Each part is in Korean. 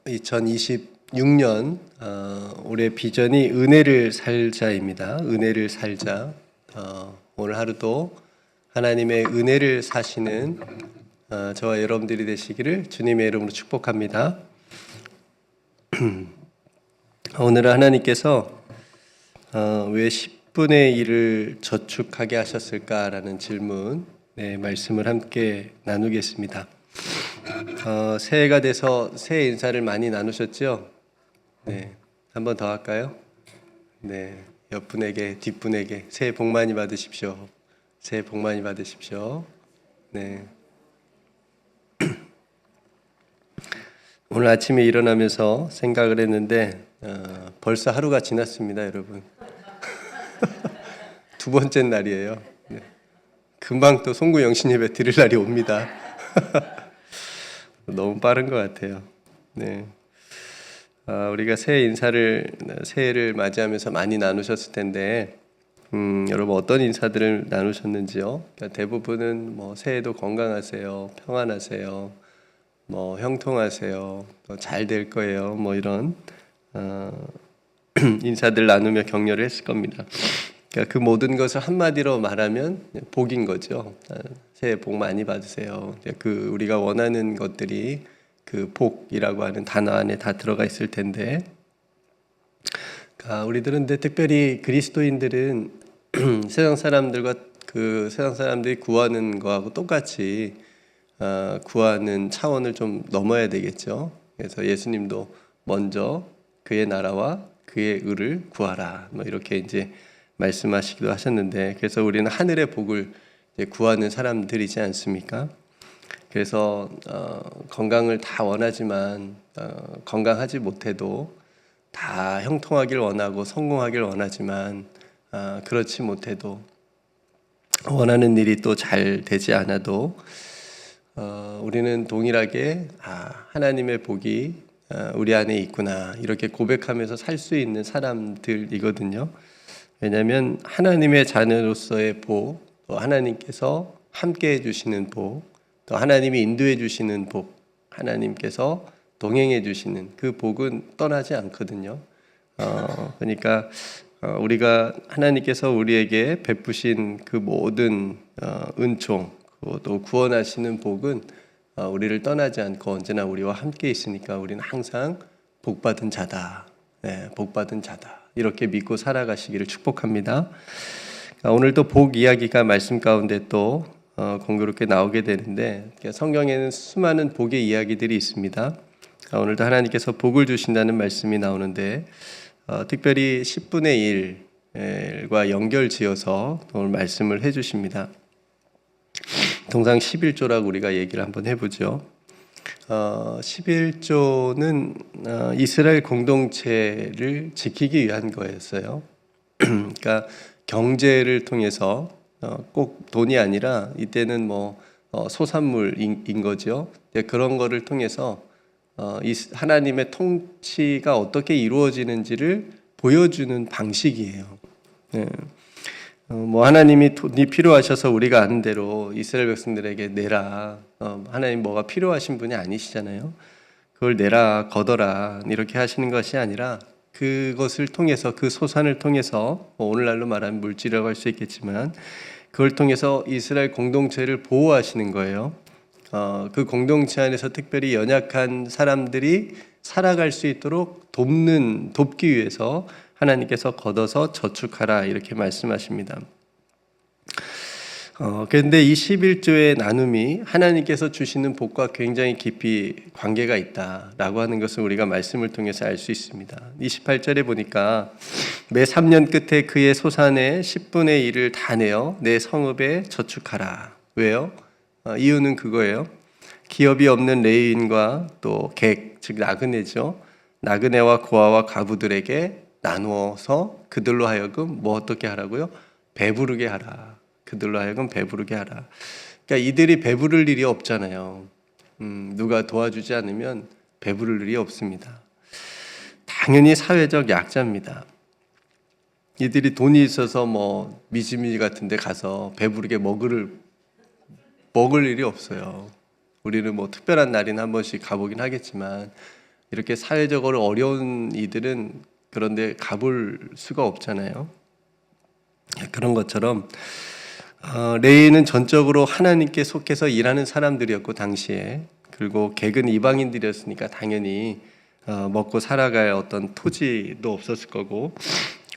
2026년 올해 비전이 은혜를 살자입니다. 은혜를 살자. 오늘 하루도 하나님의 은혜를 사시는 저와 여러분들이 되시기를 주님의 이름으로 축복합니다. 오늘은 하나님께서 왜 10분의 1을 저축하게 하셨을까라는 질문, 말씀을 함께 나누겠습니다. 새해가 돼서 새해 인사를 많이 나누셨죠? 네, 한 번 더 할까요? 네, 옆분에게 뒷분에게 새해 복 많이 받으십시오. 새해 복 많이 받으십시오. 네. 오늘 아침에 일어나면서 생각을 했는데 벌써 하루가 지났습니다, 여러분. 두 번째 날이에요. 네. 금방 또 송구 영신 예배 드릴 날이 옵니다. 너무 빠른 것 같아요. 네. 우리가 새해를 맞이하면서 많이 나누셨을 텐데, 여러분 어떤 인사들을 나누셨는지요? 그러니까 대부분은 새해도 건강하세요, 평안하세요, 형통하세요, 잘 될 거예요, 이런 인사들 나누며 격려를 했을 겁니다. 그러니까 그 모든 것을 한마디로 말하면 복인 거죠. 새해 복 많이 받으세요. 우리가 원하는 것들이 그 복이라고 하는 단어 안에 다 들어가 있을 텐데, 우리들은 근데 특별히 그리스도인들은 세상 사람들이 구하는 거하고 똑같이 구하는 차원을 좀 넘어야 되겠죠. 그래서 예수님도 먼저 그의 나라와 그의 의를 구하라, 이렇게 이제 말씀하시기도 하셨는데, 그래서 우리는 하늘의 복을 구하는 사람들이지 않습니까? 그래서 건강을 다 원하지만 건강하지 못해도, 다 형통하길 원하고 성공하길 원하지만 그렇지 못해도, 원하는 일이 또 잘 되지 않아도 우리는 동일하게 하나님의 복이 우리 안에 있구나, 이렇게 고백하면서 살 수 있는 사람들이거든요. 왜냐하면 하나님의 자녀로서의 복, 또 하나님께서 함께 해주시는 복, 또 하나님이 인도해 주시는 복, 하나님께서 동행해 주시는 그 복은 떠나지 않거든요. 그러니까 우리가 하나님께서 우리에게 베푸신 그 모든 은총, 또 구원하시는 복은 우리를 떠나지 않고 언제나 우리와 함께 있으니까 우리는 항상 복받은 자다, 복받은 자다, 이렇게 믿고 살아가시기를 축복합니다. 오늘도 복 이야기가 말씀 가운데 또 공교롭게 나오게 되는데, 성경에는 수많은 복의 이야기들이 있습니다. 오늘도 하나님께서 복을 주신다는 말씀이 나오는데, 특별히 10분의 1과 연결지어서 오늘 말씀을 해주십니다. 통상 11조라고 우리가 얘기를 한번 해보죠. 11조는 이스라엘 공동체를 지키기 위한 거였어요. 그러니까 경제를 통해서 꼭 돈이 아니라 이때는 소산물인 거죠. 그런 거를 통해서 하나님의 통치가 어떻게 이루어지는지를 보여주는 방식이에요. 하나님이 돈이 필요하셔서 우리가 아는 대로 이스라엘 백성들에게 내라, 하나님 뭐가 필요하신 분이 아니시잖아요. 그걸 내라, 걷어라, 이렇게 하시는 것이 아니라 그것을 통해서, 그 소산을 통해서, 오늘날로 말하면 물질이라고 할 수 있겠지만 그걸 통해서 이스라엘 공동체를 보호하시는 거예요. 그 공동체 안에서 특별히 연약한 사람들이 살아갈 수 있도록 돕기 위해서 하나님께서 걷어서 저축하라, 이렇게 말씀하십니다. 그런데 이 11조의 나눔이 하나님께서 주시는 복과 굉장히 깊이 관계가 있다라고 하는 것을 우리가 말씀을 통해서 알 수 있습니다. 28절에 보니까 매 3년 끝에 그의 소산의 10분의 1을 다 내어 내 성읍에 저축하라. 왜요? 이유는 그거예요. 기업이 없는 레위인과 또 객, 즉 나그네죠. 나그네와 고아와 과부들에게 나누어서 그들로 하여금 어떻게 하라고요? 배부르게 하라. 그들로 하여금 배부르게 하라. 그러니까 이들이 배부를 일이 없잖아요. 누가 도와주지 않으면 배부를 일이 없습니다. 당연히 사회적 약자입니다. 이들이 돈이 있어서 미지미 같은 데 가서 배부르게 먹을 일이 없어요. 우리는 특별한 날이나 한 번씩 가보긴 하겠지만 이렇게 사회적으로 어려운 이들은 그런데 가볼 수가 없잖아요. 그런 것처럼 레위는 전적으로 하나님께 속해서 일하는 사람들이었고 당시에, 그리고 객은 이방인들이었으니까 당연히 먹고 살아갈 어떤 토지도 없었을 거고,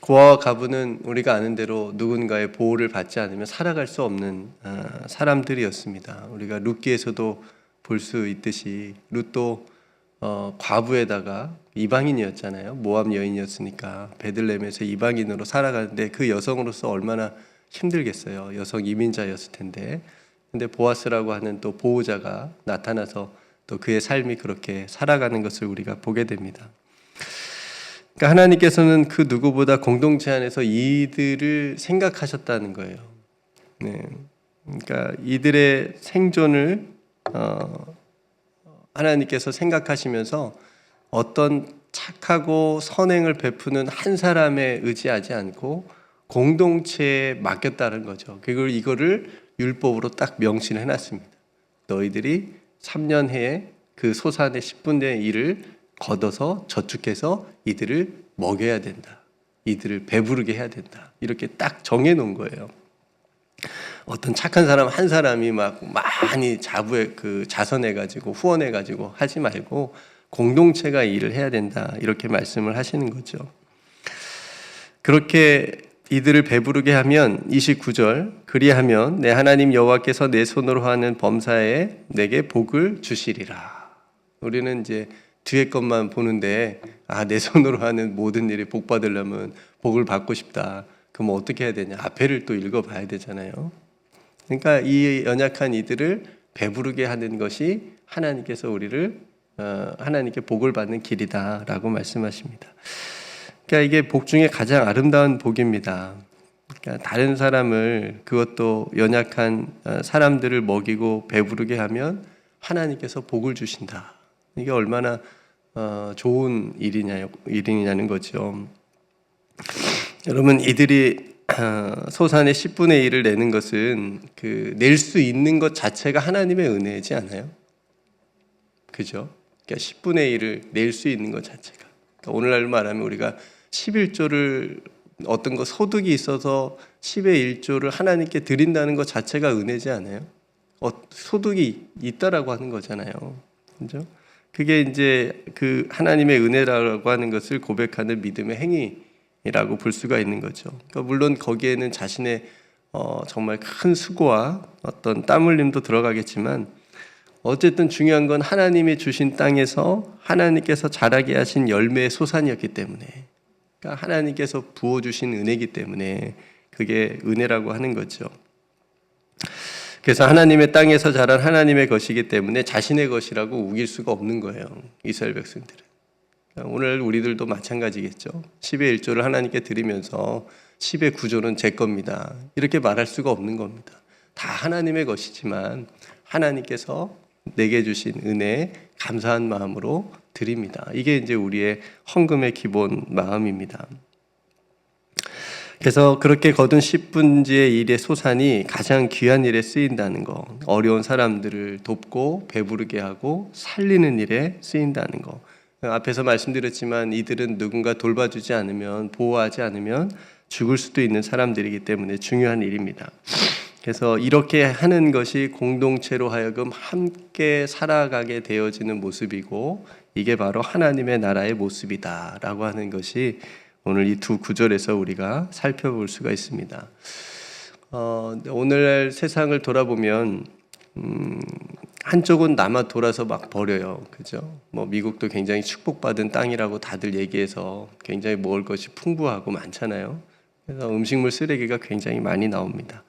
고아와 가부는 우리가 아는 대로 누군가의 보호를 받지 않으면 살아갈 수 없는 사람들이었습니다. 우리가 룻기에서도 볼 수 있듯이 룻도 과부에다가 이방인이었잖아요. 모압 여인이었으니까 베들레헴에서 이방인으로 살아가는데 그 여성으로서 얼마나 힘들겠어요. 여성 이민자였을 텐데. 근데 보아스라고 하는 또 보호자가 나타나서 또 그의 삶이 그렇게 살아가는 것을 우리가 보게 됩니다. 그러니까 하나님께서는 그 누구보다 공동체 안에서 이들을 생각하셨다는 거예요. 네. 그러니까 이들의 생존을 하나님께서 생각하시면서 어떤 착하고 선행을 베푸는 한 사람에 의지하지 않고 공동체에 맡겼다는 거죠. 그리고 이거를 율법으로 딱 명시해 놨습니다. 너희들이 3년 해에 그 소산의 10분의 1을 걷어서 저축해서 이들을 먹여야 된다. 이들을 배부르게 해야 된다. 이렇게 딱 정해 놓은 거예요. 어떤 착한 사람 한 사람이 막 많이 자선해가지고 후원해가지고 하지 말고 공동체가 일을 해야 된다. 이렇게 말씀을 하시는 거죠. 그렇게 이들을 배부르게 하면 29절, 그리하면 내 하나님 여호와께서 내 손으로 하는 범사에 내게 복을 주시리라. 우리는 이제 뒤에 것만 보는데 내 손으로 하는 모든 일이 복 받으려면 복을 받고 싶다. 그럼 어떻게 해야 되냐? 앞에를 또 읽어봐야 되잖아요. 그러니까 이 연약한 이들을 배부르게 하는 것이 하나님께서 우리를 하나님께 복을 받는 길이다라고 말씀하십니다. 그러니까 이게 복 중에 가장 아름다운 복입니다. 그러니까 다른 사람을, 그것도 연약한 사람들을 먹이고 배부르게 하면 하나님께서 복을 주신다. 이게 얼마나 좋은 일이냐는 거죠. 여러분, 이들이 소산의 10분의 1을 내는 것은 낼 수 있는 것 자체가 하나님의 은혜이지 않아요? 그죠? 그러니까 10분의 1을 낼 수 있는 것 자체가. 그러니까 오늘날 말하면 우리가 11조를 어떤 거 소득이 있어서 10의 1조를 하나님께 드린다는 것 자체가 은혜지 않아요? 소득이 있다라고 하는 거잖아요. 그죠? 그게 이제 그 하나님의 은혜라고 하는 것을 고백하는 믿음의 행위라고 볼 수가 있는 거죠. 그러니까 물론 거기에는 자신의 정말 큰 수고와 어떤 땀 흘림도 들어가겠지만, 어쨌든 중요한 건 하나님이 주신 땅에서 하나님께서 자라게 하신 열매의 소산이었기 때문에, 그러니까 하나님께서 부어주신 은혜이기 때문에 그게 은혜라고 하는 거죠. 그래서 하나님의 땅에서 자란 하나님의 것이기 때문에 자신의 것이라고 우길 수가 없는 거예요. 이스라엘 백성들은. 그러니까 오늘 우리들도 마찬가지겠죠. 10의 1조를 하나님께 드리면서 10의 9조는 제 겁니다. 이렇게 말할 수가 없는 겁니다. 다 하나님의 것이지만 하나님께서 내게 주신 은혜에 감사한 마음으로 드립니다. 이게 이제 우리의 헌금의 기본 마음입니다. 그래서 그렇게 거둔 10분지의 일의 소산이 가장 귀한 일에 쓰인다는 거, 어려운 사람들을 돕고 배부르게 하고 살리는 일에 쓰인다는 거. 앞에서 말씀드렸지만 이들은 누군가 돌봐주지 않으면, 보호하지 않으면 죽을 수도 있는 사람들이기 때문에 중요한 일입니다. 그래서 이렇게 하는 것이 공동체로 하여금 함께 살아가게 되어지는 모습이고, 이게 바로 하나님의 나라의 모습이다라고 하는 것이 오늘 이 두 구절에서 우리가 살펴볼 수가 있습니다. 오늘날 세상을 돌아보면 한쪽은 남아 돌아서 막 버려요. 그죠? 미국도 굉장히 축복받은 땅이라고 다들 얘기해서 굉장히 먹을 것이 풍부하고 많잖아요. 그래서 음식물 쓰레기가 굉장히 많이 나옵니다.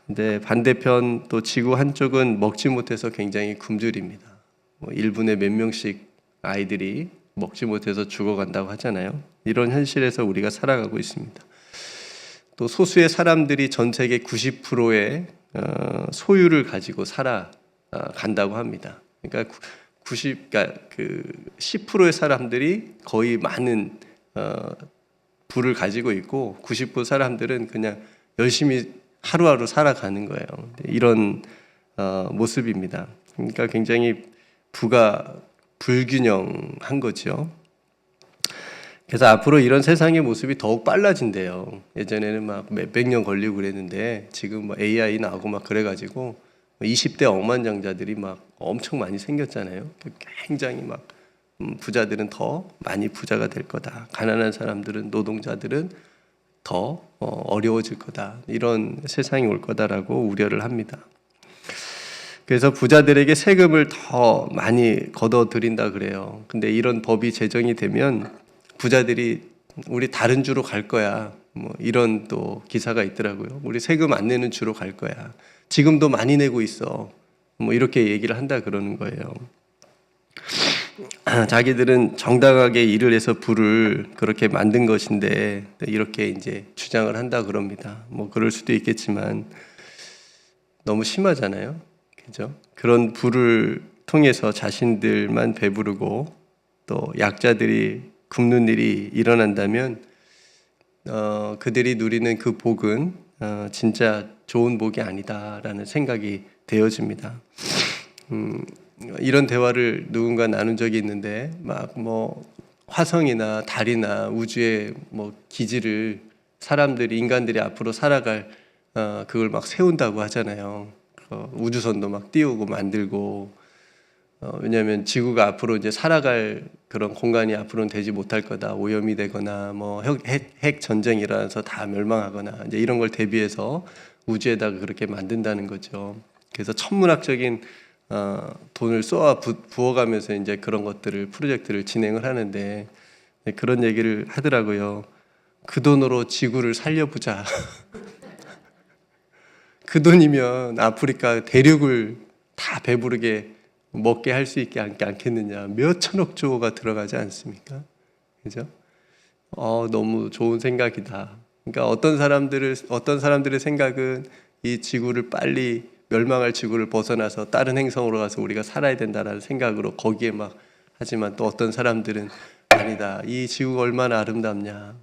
근데 반대편 또 지구 한쪽은 먹지 못해서 굉장히 굶주립니다. 1분에 몇 명씩 아이들이 먹지 못해서 죽어간다고 하잖아요. 이런 현실에서 우리가 살아가고 있습니다. 또 소수의 사람들이 전 세계 90%의 소유를 가지고 살아간다고 합니다. 그러니까 10%의 사람들이 거의 많은 부를 가지고 있고 90% 사람들은 그냥 열심히 하루하루 살아가는 거예요. 이런 모습입니다. 그러니까 굉장히 부가 불균형한 거죠. 그래서 앞으로 이런 세상의 모습이 더욱 빨라진대요. 예전에는 막 몇백 년 걸리고 그랬는데 지금 뭐 AI 나오고 막 그래가지고 20대 억만장자들이 막 엄청 많이 생겼잖아요. 굉장히 막 부자들은 더 많이 부자가 될 거다. 가난한 사람들은, 노동자들은 더 어려워질 거다. 이런 세상이 올 거다라고 우려를 합니다. 그래서 부자들에게 세금을 더 많이 걷어들인다 그래요. 근데 이런 법이 제정이 되면 부자들이 우리 다른 주로 갈 거야. 뭐 이런 또 기사가 있더라고요. 우리 세금 안 내는 주로 갈 거야. 지금도 많이 내고 있어. 뭐 이렇게 얘기를 한다 그러는 거예요. 자기들은 정당하게 일을 해서 부를 그렇게 만든 것인데 이렇게 이제 주장을 한다 그럽니다. 뭐 그럴 수도 있겠지만 너무 심하잖아요. 그죠? 그런 부를 통해서 자신들만 배부르고 또 약자들이 굶는 일이 일어난다면 그들이 누리는 그 복은 진짜 좋은 복이 아니다라는 생각이 되어집니다. 이런 대화를 누군가 나눈 적이 있는데 막 뭐 화성이나 달이나 우주의 뭐 기지를 사람들이 인간들이 앞으로 살아갈 그걸 막 세운다고 하잖아요. 우주선도 막 띄우고 만들고 왜냐하면 지구가 앞으로 이제 살아갈 그런 공간이 앞으로는 되지 못할 거다. 오염이 되거나 뭐 핵 전쟁이 일어나서 다 멸망하거나 이제 이런 걸 대비해서 우주에다가 그렇게 만든다는 거죠. 그래서 천문학적인 돈을 쏘아 부어가면서 이제 그런 것들을 프로젝트를 진행을 하는데 그런 얘기를 하더라고요. 그 돈으로 지구를 살려보자. 그 돈이면 아프리카 대륙을 다 배부르게 먹게 할 수 있게 않겠느냐. 몇 천억 조가 들어가지 않습니까? 그죠? 너무 좋은 생각이다. 그러니까 어떤 사람들의 생각은 이 지구를 빨리 멸망할 지구를 벗어나서 다른 행성으로 가서 우리가 살아야 된다라는 생각으로 거기에 막 하지만 또 어떤 사람들은 아니다. 이 지구가 얼마나 아름답냐.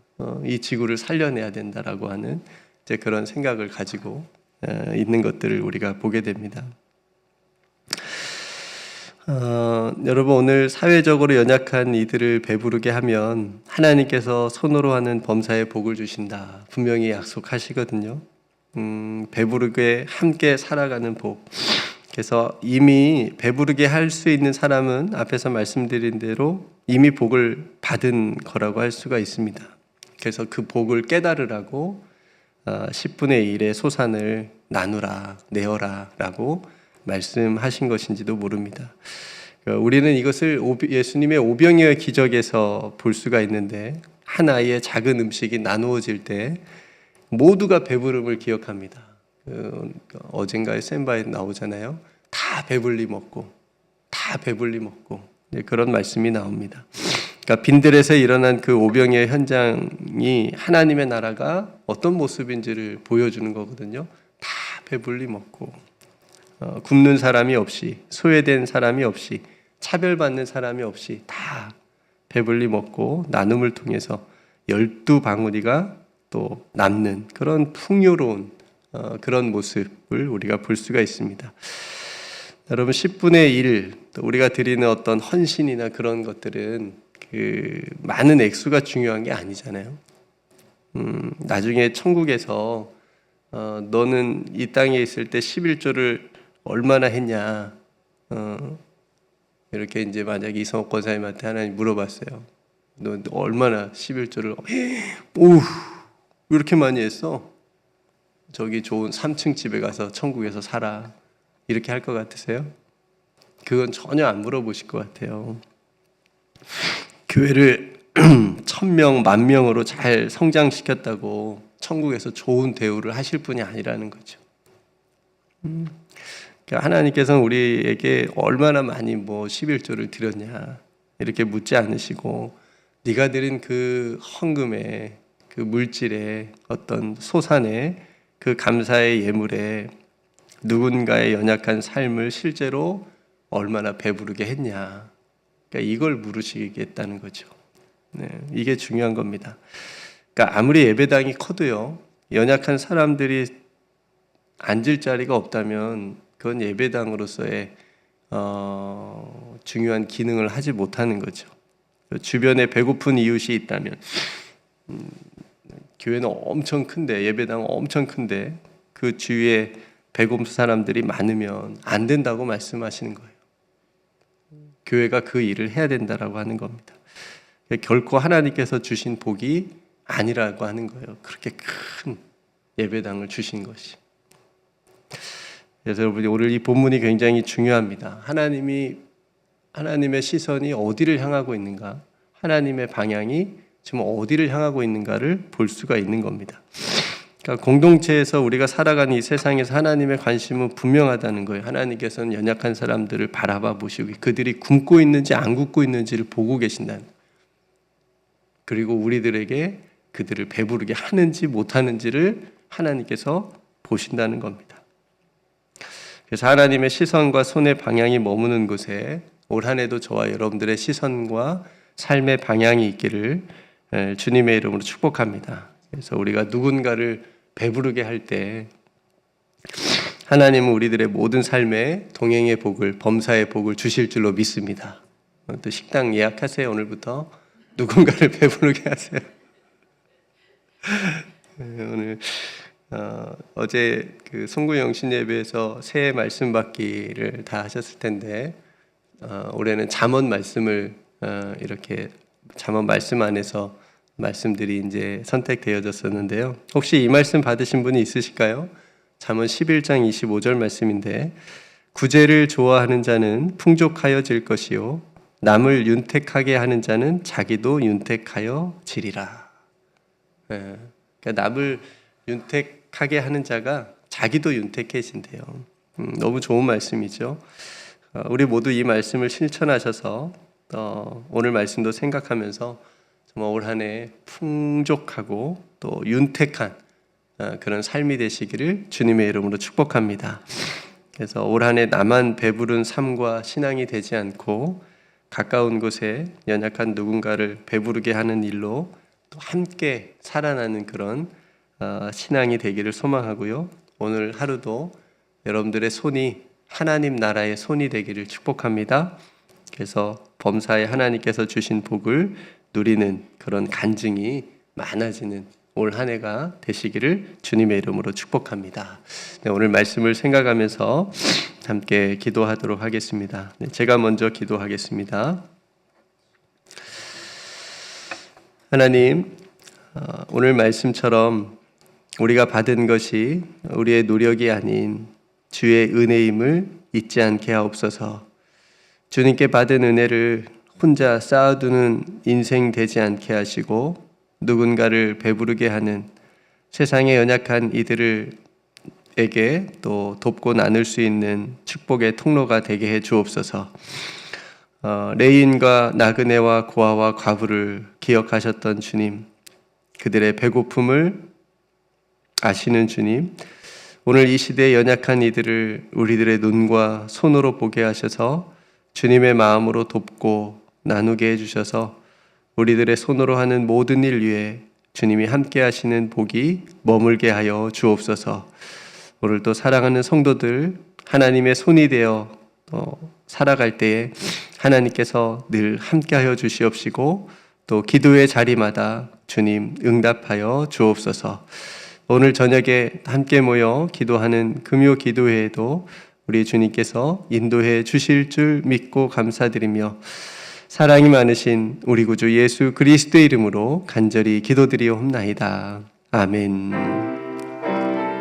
이 지구를 살려내야 된다라고 하는 이제 그런 생각을 가지고 있는 것들을 우리가 보게 됩니다. 여러분 오늘 사회적으로 연약한 이들을 배부르게 하면 하나님께서 손으로 하는 범사에 복을 주신다 분명히 약속하시거든요. 배부르게 함께 살아가는 복. 그래서 이미 배부르게 할 수 있는 사람은 앞에서 말씀드린 대로 이미 복을 받은 거라고 할 수가 있습니다. 그래서 그 복을 깨달으라고 10분의 1의 소산을 나누라, 내어라 라고 말씀하신 것인지도 모릅니다. 우리는 이것을 예수님의 오병이어 기적에서 볼 수가 있는데 한 아이의 작은 음식이 나누어질 때 모두가 배부름을 기억합니다. 어젠가에 센바에 나오잖아요. 다 배불리 먹고 그런 말씀이 나옵니다. 그러니까 빈들에서 일어난 그 오병이어 현장이 하나님의 나라가 어떤 모습인지를 보여주는 거거든요. 다 배불리 먹고 굶는 사람이 없이 소외된 사람이 없이 차별받는 사람이 없이 다 배불리 먹고 나눔을 통해서 12방울이가 또 남는 그런 풍요로운 그런 모습을 우리가 볼 수가 있습니다. 여러분 10분의 1 우리가 드리는 어떤 헌신이나 그런 것들은 그 많은 액수가 중요한 게 아니잖아요. 나중에 천국에서 너는 이 땅에 있을 때 11조를 얼마나 했냐 이렇게 이제 만약에 이성옥 권사님한테 하나님 물어봤어요. 너 얼마나 11조를 오 이렇게 많이 했어? 저기 좋은 3층 집에 가서 천국에서 살아 이렇게 할 것 같으세요? 그건 전혀 안 물어보실 것 같아요. 교회를 1000명, 10,000명으로 잘 성장시켰다고 천국에서 좋은 대우를 하실 분이 아니라는 거죠. 하나님께서는 우리에게 얼마나 많이 11조를 드렸냐 이렇게 묻지 않으시고 네가 드린 그 헌금에 그 물질에 어떤 소산에 그 감사의 예물에 누군가의 연약한 삶을 실제로 얼마나 배부르게 했냐 그러니까 이걸 물으시겠다는 거죠. 네, 이게 중요한 겁니다. 그러니까 아무리 예배당이 커도요 연약한 사람들이 앉을 자리가 없다면 그건 예배당으로서의 중요한 기능을 하지 못하는 거죠. 주변에 배고픈 이웃이 있다면 교회는 엄청 큰데, 예배당 엄청 큰데 그 주위에 배고픈 사람들이 많으면 안 된다고 말씀하시는 거예요. 교회가 그 일을 해야 된다라고 하는 겁니다. 결코 하나님께서 주신 복이 아니라고 하는 거예요. 그렇게 큰 예배당을 주신 것이. 그래서 여러분이 오늘 이 본문이 굉장히 중요합니다. 하나님의 시선이 어디를 향하고 있는가, 하나님의 방향이 지금 어디를 향하고 있는가를 볼 수가 있는 겁니다. 그러니까 공동체에서 우리가 살아가는 이 세상에서 하나님의 관심은 분명하다는 거예요. 하나님께서는 연약한 사람들을 바라봐 보시고 그들이 굶고 있는지 안 굶고 있는지를 보고 계신다는 거예요. 그리고 우리들에게 그들을 배부르게 하는지 못하는지를 하나님께서 보신다는 겁니다. 그래서 하나님의 시선과 손의 방향이 머무는 곳에 올 한 해도 저와 여러분들의 시선과 삶의 방향이 있기를 주님의 이름으로 축복합니다. 그래서 우리가 누군가를 배부르게 할 때 하나님은 우리들의 모든 삶에 동행의 복을, 범사의 복을 주실 줄로 믿습니다. 또 식당 예약하세요. 오늘부터 누군가를 배부르게 하세요. 오늘 어제 그 송구 영신 예배에서 새해 말씀 받기를 다 하셨을 텐데 올해는 잠언 말씀을 이렇게 잠언 말씀 안에서 말씀들이 이제 선택되어졌었는데요. 혹시 이 말씀 받으신 분이 있으실까요? 잠언 11장 25절 말씀인데 구제를 좋아하는 자는 풍족하여질 것이요 남을 윤택하게 하는 자는 자기도 윤택하여지리라. 그러니까 남을 윤택하게 하는 자가 자기도 윤택해진대요. 너무 좋은 말씀이죠. 우리 모두 이 말씀을 실천하셔서 오늘 말씀도 생각하면서 정말 올 한 해 풍족하고 또 윤택한 그런 삶이 되시기를 주님의 이름으로 축복합니다. 그래서 올 한 해 나만 배부른 삶과 신앙이 되지 않고 가까운 곳에 연약한 누군가를 배부르게 하는 일로 또 함께 살아나는 그런 신앙이 되기를 소망하고요. 오늘 하루도 여러분들의 손이 하나님 나라의 손이 되기를 축복합니다. 그래서 범사에 하나님께서 주신 복을 누리는 그런 간증이 많아지는 올 한 해가 되시기를 주님의 이름으로 축복합니다. 네, 오늘 말씀을 생각하면서 함께 기도하도록 하겠습니다. 네, 제가 먼저 기도하겠습니다. 하나님, 오늘 말씀처럼 우리가 받은 것이 우리의 노력이 아닌 주의 은혜임을 잊지 않게 하옵소서. 주님께 받은 은혜를 혼자 쌓아두는 인생 되지 않게 하시고 누군가를 배부르게 하는 세상의 연약한 이들에게 또 돕고 나눌 수 있는 축복의 통로가 되게 해 주옵소서. 레인과 나그네와 고아와 과부를 기억하셨던 주님, 그들의 배고픔을 아시는 주님, 오늘 이 시대의 연약한 이들을 우리들의 눈과 손으로 보게 하셔서 주님의 마음으로 돕고 나누게 해주셔서 우리들의 손으로 하는 모든 일 위에 주님이 함께 하시는 복이 머물게 하여 주옵소서. 오늘도 사랑하는 성도들 하나님의 손이 되어 살아갈 때에 하나님께서 늘 함께 하여 주시옵시고 또 기도의 자리마다 주님 응답하여 주옵소서. 오늘 저녁에 함께 모여 기도하는 금요 기도회에도 우리 주님께서 인도해 주실 줄 믿고 감사드리며 사랑이 많으신 우리 구주 예수 그리스도의 이름으로 간절히 기도드리옵나이다. 아멘.